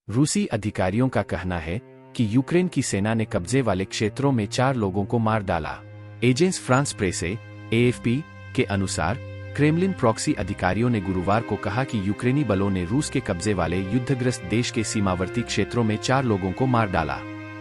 रूसी अधिकारियों का कहना है कि यूक्रेन की सेना ने कब्जे वाले क्षेत्रों में 4 लोगों को मार डाला। एजेंस फ्रांस प्रेसे AFP के अनुसार क्रेमलिन प्रॉक्सी अधिकारियों ने गुरुवार को कहा कि यूक्रेनी बलों ने रूस के कब्जे वाले युद्धग्रस्त देश के सीमावर्ती क्षेत्रों में 4 लोगों को मार डाला।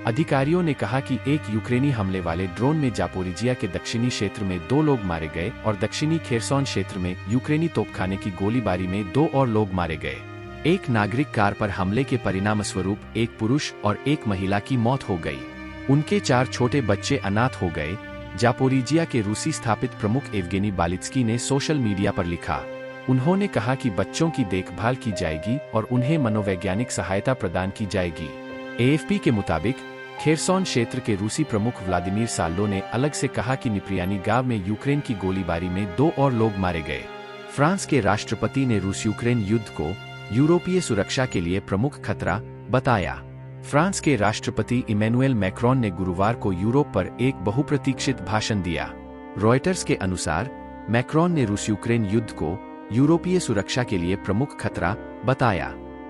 अधिकारियों ने कहा कि एक यूक्रेनी हमले वाले ड्रोन में जापोरिजिया के दक्षिणी क्षेत्र में 2 लोग मारे गए और दक्षिणी खेरसोन क्षेत्र में यूक्रेनी तोपखाने की गोलीबारी में 2 और लोग मारे गए। एक नागरिक कार पर हमले के परिणामस्वरूप एक पुरुष और एक महिला की मौत हो गई। उनके 4 छोटे बच्चे अनाथ हो गए। जापोरिजिया के रूसी स्थापित प्रमुख एवगेनी बालित्स्की ने सोशल मीडिया पर लिखा। उन्होंने कहा कि बच्चों की देखभाल की जाएगी और उन्हें मनोवैज्ञानिक सहायता प्रदान की जाएगी। AFP के मुताबिक खेरसोन क्षेत्र के रूसी प्रमुख व्लादिमीर साल्डो ने अलग से कहा कि निप्रियानी गांव में यूक्रेन की गोलीबारी में 2 और लोग मारे गए। फ्रांस के राष्ट्रपति ने रूस यूक्रेन युद्ध को यूरोपीय सुरक्षा के लिए प्रमुख खतरा बताया। फ्रांस के राष्ट्रपति इमैनुएल मैक्रोन ने गुरुवार को यूरोप पर एक बहुप्रतीक्षित भाषण दिया। रॉयटर्स के अनुसार मैक्रोन ने रूस यूक्रेन युद्ध को यूरोपीय सुरक्षा के लिए प्रमुख खतरा बताया।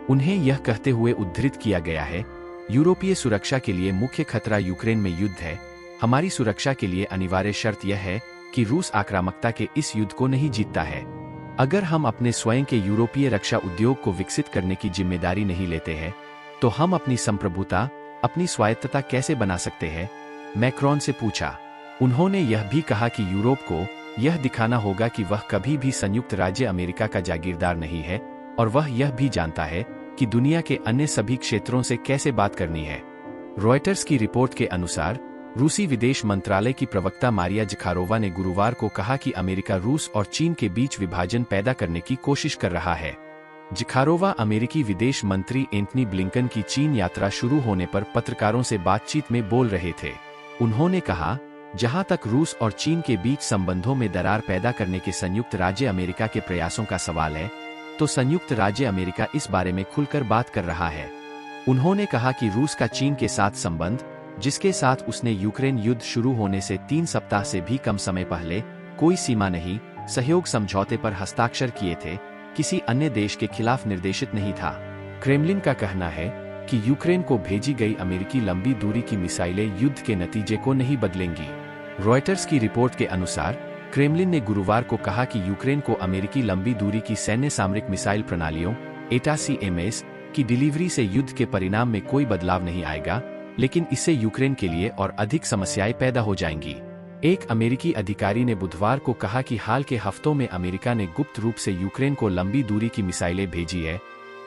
उन्हें यह कहते हुए उद्धृत किया गया है, यूरोपीय सुरक्षा के लिए मुख्य खतरा यूक्रेन में युद्ध है। हमारी सुरक्षा के लिए अनिवार्य शर्त यह है कि रूस आक्रामकता के इस युद्ध को नहीं जीतता है। अगर हम अपने स्वयं के यूरोपीय रक्षा उद्योग को विकसित करने की जिम्मेदारी नहीं लेते हैं, तो हम अपनी संप्रभुता, अपनी स्वायत्तता कैसे बना सकते हैं? मैक्रोन से पूछा। उन्होंने यह भी कहा कि यूरोप को यह दिखाना होगा कि वह कभी भी संयुक्त राज्य अमेरिका का जागीरदार नहीं है और वह यह भी जानता है कि दुनिया के अन्य सभी क्षेत्रों से कैसे बात करनी है। रॉयटर्स की रिपोर्ट के अनुसार रूसी विदेश मंत्रालय की प्रवक्ता मारिया जखारोवा ने गुरुवार को कहा कि अमेरिका रूस और चीन के बीच विभाजन पैदा करने की कोशिश कर रहा है। जखारोवा अमेरिकी विदेश मंत्री एंथनी ब्लिंकन की चीन यात्रा शुरू होने पर पत्रकारों से बातचीत में बोल रहे थे। उन्होंने कहा, जहां तक रूस और चीन के बीच संबंधों में दरार पैदा करने के संयुक्त राज्य अमेरिका के प्रयासों का सवाल है, तो संयुक्त राज्य अमेरिका इस बारे में खुलकर बात कर रहा है। उन्होंने कहा कि रूस का चीन के साथ संबंध, जिसके साथ उसने यूक्रेन युद्ध शुरू होने से 3 सप्ताह से भी कम समय पहले कोई सीमा नहीं सहयोग समझौते पर हस्ताक्षर किए थे, किसी अन्य देश के खिलाफ निर्देशित नहीं था। क्रेमलिन का कहना है कि यूक्रेन को भेजी गई अमेरिकी लंबी दूरी की मिसाइलें युद्ध के नतीजे को नहीं बदलेंगी। रॉयटर्स की रिपोर्ट के अनुसार क्रेमलिन ने गुरुवार को कहा कि यूक्रेन को अमेरिकी लंबी दूरी की सैन्य सामरिक मिसाइल प्रणालियों ATACMS की डिलीवरी से युद्ध के परिणाम में कोई बदलाव नहीं आएगा, लेकिन इससे यूक्रेन के लिए और अधिक समस्याएं पैदा हो जाएंगी। एक अमेरिकी अधिकारी ने बुधवार को कहा कि हाल के हफ्तों में अमेरिका ने गुप्त रूप से यूक्रेन को लंबी दूरी की मिसाइलें भेजी है,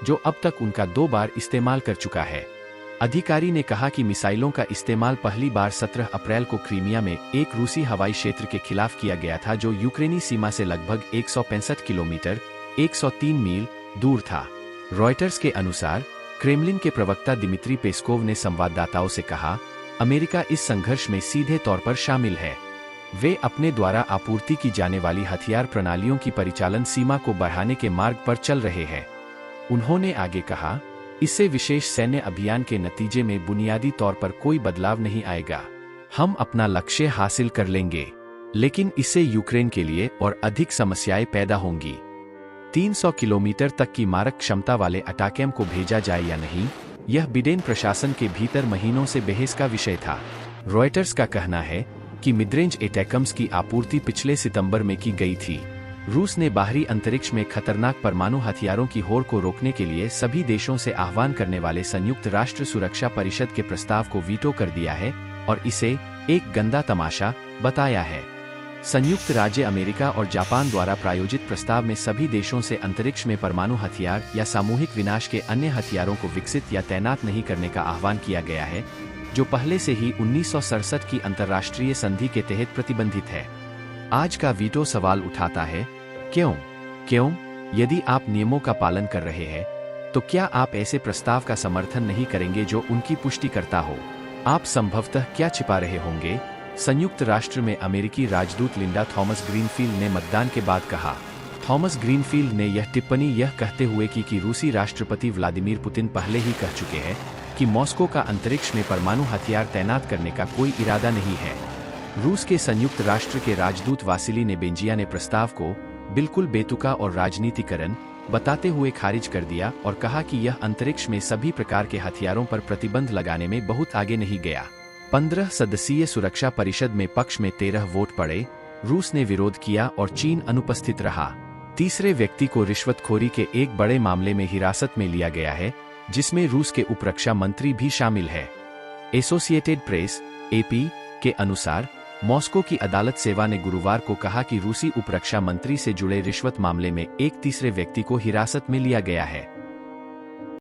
जो अब तक उनका 2 बार इस्तेमाल कर चुका है। अधिकारी ने कहा कि मिसाइलों का इस्तेमाल पहली बार 17 अप्रैल को क्रीमिया में एक रूसी हवाई क्षेत्र के खिलाफ किया गया था, जो यूक्रेनी सीमा से लगभग 165 किलोमीटर 103 मील दूर था। रॉयटर्स के अनुसार क्रेमलिन के प्रवक्ता दिमित्री पेस्कोव ने संवाददाताओं से कहा, अमेरिका इस संघर्ष में सीधे तौर पर शामिल है। वे अपने द्वारा आपूर्ति की जाने वाली हथियार प्रणालियों की परिचालन सीमा को बढ़ाने के मार्ग पर चल रहे हैं। उन्होंने आगे कहा, इससे विशेष सैन्य अभियान के नतीजे में बुनियादी तौर पर कोई बदलाव नहीं आएगा। हम अपना लक्ष्य हासिल कर लेंगे, लेकिन इससे यूक्रेन के लिए और अधिक समस्याएं पैदा होंगी। 300 किलोमीटर तक की मारक क्षमता वाले अटाकैम को भेजा जाए या नहीं, यह बिडेन प्रशासन के भीतर महीनों से बहस का विषय था। रॉयटर्स का कहना है कि मिडरेंज एटैकम्स की आपूर्ति पिछले सितंबर में की गई थी। रूस ने बाहरी अंतरिक्ष में खतरनाक परमाणु हथियारों की होड़ को रोकने के लिए सभी देशों से आह्वान करने वाले संयुक्त राष्ट्र सुरक्षा परिषद के प्रस्ताव को वीटो कर दिया है और इसे एक गंदा तमाशा बताया है। संयुक्त राज्य अमेरिका और जापान द्वारा प्रायोजित प्रस्ताव में सभी देशों से अंतरिक्ष में परमाणु हथियार या सामूहिक विनाश के अन्य हथियारों को विकसित या तैनात नहीं करने का आह्वान किया गया है, जो पहले से ही 1967 की अंतर्राष्ट्रीय संधि के तहत प्रतिबंधित है। आज का वीटो सवाल उठाता है, क्यों? यदि आप नियमों का पालन कर रहे हैं, तो क्या आप ऐसे प्रस्ताव का समर्थन नहीं करेंगे जो उनकी पुष्टि करता हो? आप संभवतः क्या छिपा रहे होंगे? संयुक्त राष्ट्र में अमेरिकी राजदूत लिंडा थॉमस ग्रीनफील्ड ने मतदान के बाद कहा। थॉमस ग्रीनफील्ड ने यह टिप्पणी यह कहते हुए की कि रूसी राष्ट्रपति व्लादिमीर पुतिन पहले ही कह चुके हैं कि मॉस्को का अंतरिक्ष में परमाणु हथियार तैनात करने का कोई इरादा नहीं है। रूस के संयुक्त राष्ट्र के राजदूत वासिली नेबेंजिया ने प्रस्ताव को बिल्कुल बेतुका और राजनीतिकरण बताते हुए खारिज कर दिया और कहा कि यह अंतरिक्ष में सभी प्रकार के हथियारों पर प्रतिबंध लगाने में बहुत आगे नहीं गया। 15 सदस्यीय सुरक्षा परिषद में पक्ष में 13 वोट पड़े, रूस ने विरोध किया और चीन अनुपस्थित रहा। तीसरे व्यक्ति को रिश्वतखोरी के एक बड़े मामले में हिरासत में लिया गया है, जिसमें रूस के उपरक्षा मंत्री भी शामिल है। एसोसिएटेड प्रेस (AP) के अनुसार मॉस्को की अदालत सेवा ने गुरुवार को कहा कि रूसी उपरक्षा मंत्री से जुड़े रिश्वत मामले में एक तीसरे व्यक्ति को हिरासत में लिया गया है।